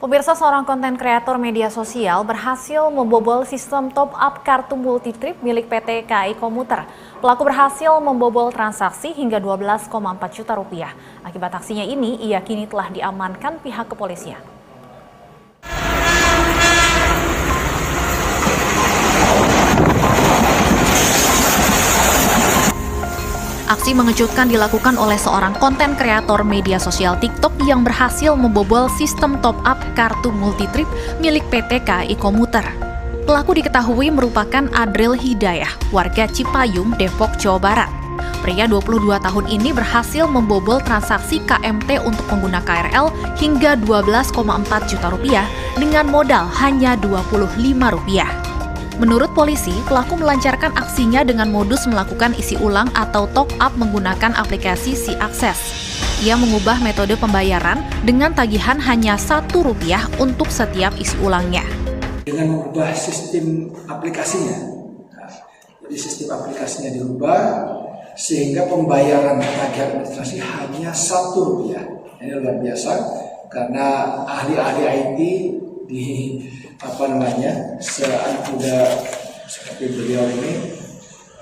Pemirsa, seorang konten kreator media sosial berhasil membobol sistem top-up kartu multitrip milik PT KAI Komuter. Pelaku berhasil membobol transaksi hingga 12,4 juta rupiah. Akibat aksinya ini, ia kini telah diamankan pihak kepolisian. Aksi mengejutkan dilakukan oleh seorang konten kreator media sosial TikTok yang berhasil membobol sistem top-up kartu multitrip milik PT KAI Komuter. Pelaku diketahui merupakan Adril Hidayah, warga Cipayung, Depok, Jawa Barat. Pria 22 tahun ini berhasil membobol transaksi KMT untuk pengguna KRL hingga 12,4 juta rupiah dengan modal hanya Rp25. Menurut polisi, pelaku melancarkan aksinya dengan modus melakukan isi ulang atau top-up menggunakan aplikasi SeAccess. Ia mengubah metode pembayaran dengan tagihan hanya Rp1 untuk setiap isi ulangnya. Dengan mengubah sistem aplikasinya, jadi sistem aplikasinya dirubah sehingga pembayaran tagihan administrasi hanya Rp1. Ini luar biasa karena ahli-ahli IT di seanak muda seperti beliau ini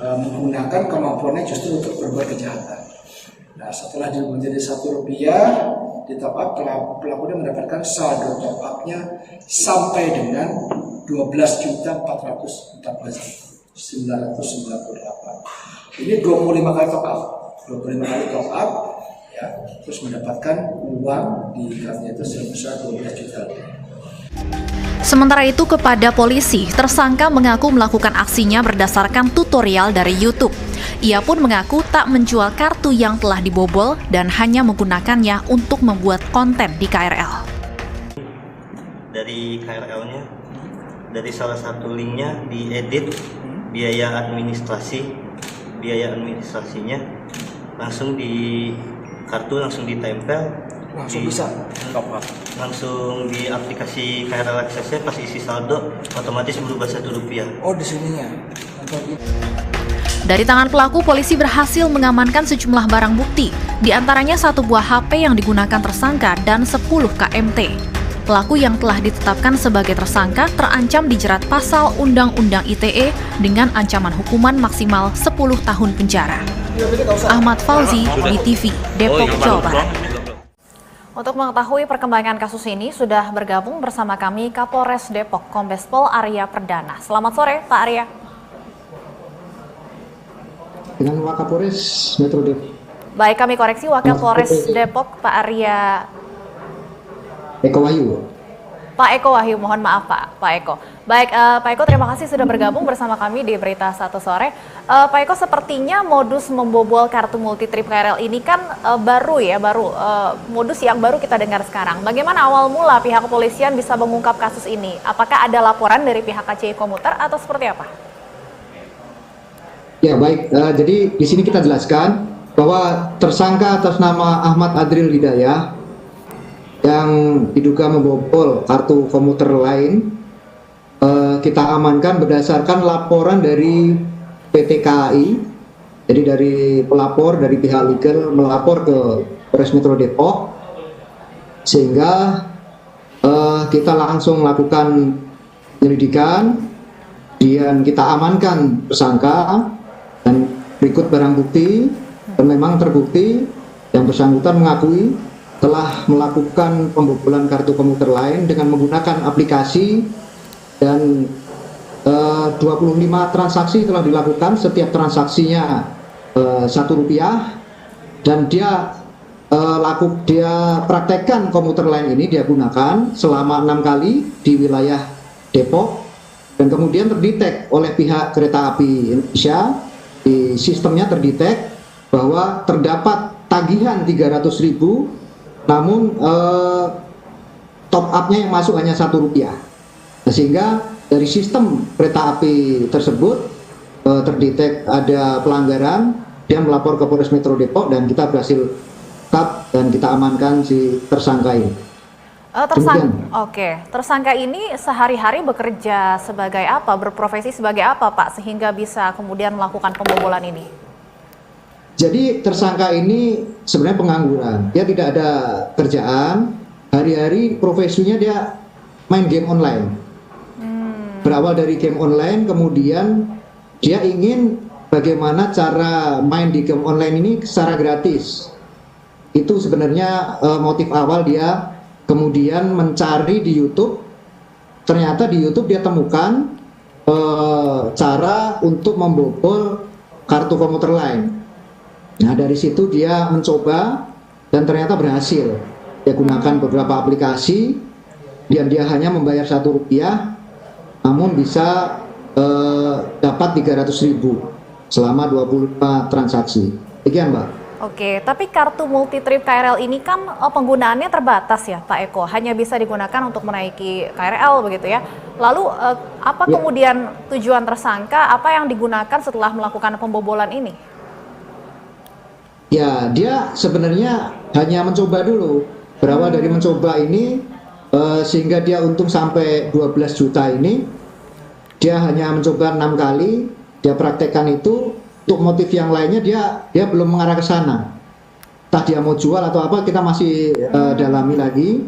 menggunakan kemampuannya justru untuk berbuat kejahatan. Nah, setelah menjadi Rp1 di top up, pelakunya mendapatkan saldo top up-nya sampai dengan 12.414.998. Ini 25 kali top up, 25 kali top up, ya, terus mendapatkan uang di kartunya itu sebesar 12 juta. Sementara itu, kepada polisi, tersangka mengaku melakukan aksinya berdasarkan tutorial dari YouTube. Ia pun mengaku tak menjual kartu yang telah dibobol dan hanya menggunakannya untuk membuat konten di KRL. Dari KRL-nya, dari salah satu linknya diedit biaya administrasinya langsung di kartu, langsung ditempel. Bisa langsung di aplikasi KRL Access-nya pas isi saldo otomatis berubah Rp1. Oh, di sininya. Dari tangan pelaku, polisi berhasil mengamankan sejumlah barang bukti, di antaranya 1 buah HP yang digunakan tersangka dan 10 KMT. Pelaku yang telah ditetapkan sebagai tersangka terancam dijerat pasal Undang-Undang ITE dengan ancaman hukuman maksimal 10 tahun penjara. Ahmad Fauzi, BTV, Depok, Jawa Barat. Untuk mengetahui perkembangan kasus ini, sudah bergabung bersama kami Kapolres Depok, Kombes Pol Arya Perdana. Selamat sore, Pak Arya. Dengan Wakapolres Metro Depok. Baik, kami koreksi, Wakapolres Depok, Pak Arya Eko Wahyu. Pak Eko Wahyu, mohon maaf Pak Eko. Baik, Pak Eko, terima kasih sudah bergabung bersama kami di Berita Satu Sore. Pak Eko, sepertinya modus membobol kartu multitrip KRL ini kan baru modus yang baru kita dengar sekarang. Bagaimana awal mula pihak kepolisian bisa mengungkap kasus ini? Apakah ada laporan dari pihak KCI Komuter atau seperti apa? Ya, baik. Jadi di sini kita jelaskan bahwa tersangka atas nama Ahmad Adril Hidayah yang diduga membobol kartu komuter lain, kita amankan berdasarkan laporan dari PT KAI. Jadi dari pelapor, dari pihak legal melapor ke Polres Metro Depok, sehingga kita langsung melakukan penyelidikan dan kita amankan tersangka dan berikut barang bukti, dan memang terbukti yang bersangkutan mengakui telah melakukan pembobolan kartu komuter lain dengan menggunakan aplikasi, dan 25 transaksi telah dilakukan, setiap transaksinya Rp1, dan dia praktekkan komuter lain ini dia gunakan selama 6 kali di wilayah Depok, dan kemudian terdetek oleh pihak Kereta Api Indonesia, di sistemnya terdetek bahwa terdapat tagihan Rp300.000, namun top up-nya yang masuk hanya Rp1. Sehingga dari sistem kereta api tersebut terdetek ada pelanggaran, dia melapor ke Polres Metro Depok dan kita berhasil tangkap dan kita amankan si tersangka ini. Tersangka ini sehari-hari bekerja sebagai apa, berprofesi sebagai apa Pak, sehingga bisa kemudian melakukan pembobolan ini? Jadi tersangka ini sebenarnya pengangguran, dia tidak ada kerjaan, hari-hari profesinya dia main game online. Berawal dari game online, kemudian dia ingin bagaimana cara main di game online ini secara gratis. Itu sebenarnya motif awal dia kemudian mencari di YouTube. Ternyata di YouTube dia temukan cara untuk membobol kartu komuter lain. Nah, dari situ dia mencoba dan ternyata berhasil. Dia gunakan beberapa aplikasi dan dia hanya membayar Rp1, namun bisa dapat 300.000 selama 25 transaksi. Demikian, Mbak. Oke, tapi kartu multi trip KRL ini kan penggunaannya terbatas ya Pak Eko, hanya bisa digunakan untuk menaiki KRL begitu ya. Lalu apa kemudian tujuan tersangka, apa yang digunakan setelah melakukan pembobolan ini? Ya, dia sebenarnya hanya mencoba dulu. Berawal dari mencoba ini sehingga dia untung sampai 12 juta ini. Dia hanya mencoba 6 kali, dia praktekkan itu. Untuk motif yang lainnya dia belum mengarah ke sana. Entah dia mau jual atau apa, kita masih dalami lagi.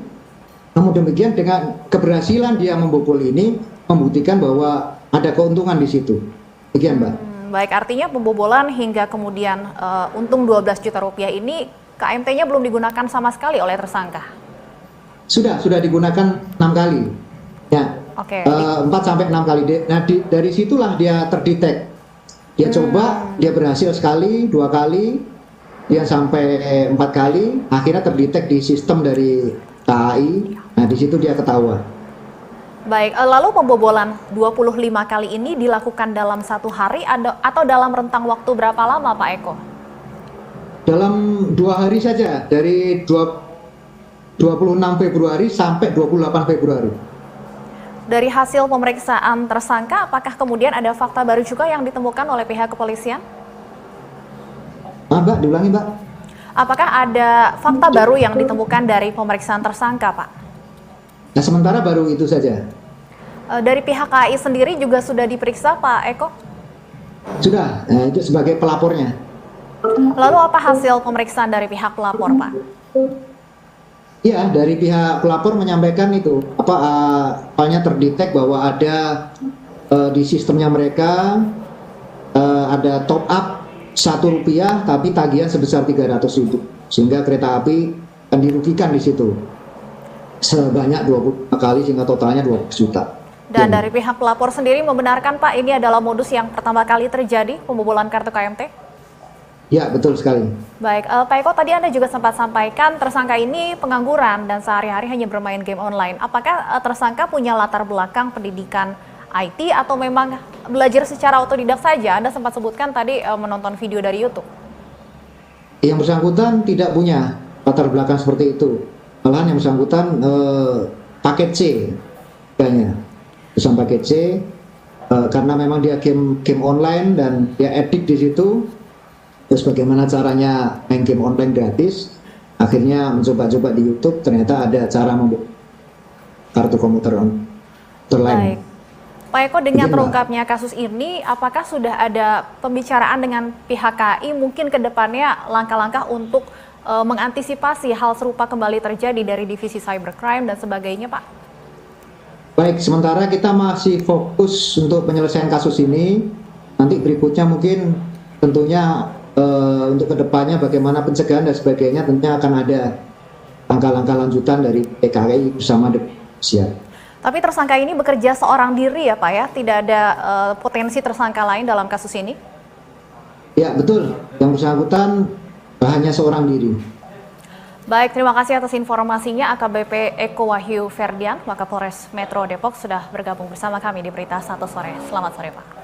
Namun demikian dengan keberhasilan dia membobol ini membuktikan bahwa ada keuntungan di situ. Demikian, Mbak. Baik, artinya pembobolan hingga kemudian untung 12 juta rupiah ini KMT-nya belum digunakan sama sekali oleh tersangka. Sudah digunakan 6 kali. Ya. Oke. 4 sampai 6 kali. Nah, dari situlah dia terdetek. Dia coba, dia berhasil sekali, 2 kali, dia sampai 4 kali, akhirnya terdetek di sistem dari KAI. Nah, di situ dia ketahuan. Baik, lalu pembobolan 25 kali ini dilakukan dalam 1 hari atau dalam rentang waktu berapa lama, Pak Eko? Dalam 2 hari saja, dari 26 Februari sampai 28 Februari. Dari hasil pemeriksaan tersangka, apakah kemudian ada fakta baru juga yang ditemukan oleh pihak kepolisian? Mbak, diulangi, Mbak. Apakah ada fakta baru yang ditemukan dari pemeriksaan tersangka, Pak? Nah, sementara baru itu saja. Dari pihak KAI sendiri juga sudah diperiksa, Pak Eko? Sudah, itu sebagai pelapornya. Lalu apa hasil pemeriksaan dari pihak pelapor, Pak? Iya, dari pihak pelapor menyampaikan itu apanya terdetek bahwa ada di sistemnya mereka ada top up Rp1 tapi tagihan sebesar 300.000 sehingga kereta api akan dirugikan di situ sebanyak 25 kali sehingga totalnya 12 juta. Dan dari pihak pelapor sendiri membenarkan Pak ini adalah modus yang pertama kali terjadi pembobolan kartu KMT? Ya, betul sekali. Baik, Pak Eko, tadi Anda juga sempat sampaikan tersangka ini pengangguran dan sehari-hari hanya bermain game online. Apakah tersangka punya latar belakang pendidikan IT atau memang belajar secara otodidak saja? Anda sempat sebutkan tadi menonton video dari YouTube. Yang bersangkutan tidak punya latar belakang seperti itu. Malahan yang bersangkutan paket C, kayaknya. Pesan paket C, karena memang dia game online dan dia edik di situ. Terus bagaimana caranya main game online gratis, akhirnya mencoba-coba di YouTube, ternyata ada cara membuat kartu komuter lain. Baik. Pak Eko, dengan terungkapnya kasus ini, apakah sudah ada pembicaraan dengan pihak KAI mungkin ke depannya langkah-langkah untuk mengantisipasi hal serupa kembali terjadi dari divisi cybercrime dan sebagainya, Pak? Baik, sementara kita masih fokus untuk penyelesaian kasus ini. Nanti berikutnya mungkin tentunya untuk kedepannya bagaimana pencegahan dan sebagainya tentunya akan ada langkah-langkah lanjutan dari PKI bersama siap. Tapi tersangka ini bekerja seorang diri ya Pak ya? Tidak ada potensi tersangka lain dalam kasus ini? Ya betul, yang bersangkutan hanya seorang diri. Baik, terima kasih atas informasinya AKBP Eko Wahyu Ferdian, Wakapolres Metro Depok sudah bergabung bersama kami di Berita 1 Sore. Selamat sore Pak.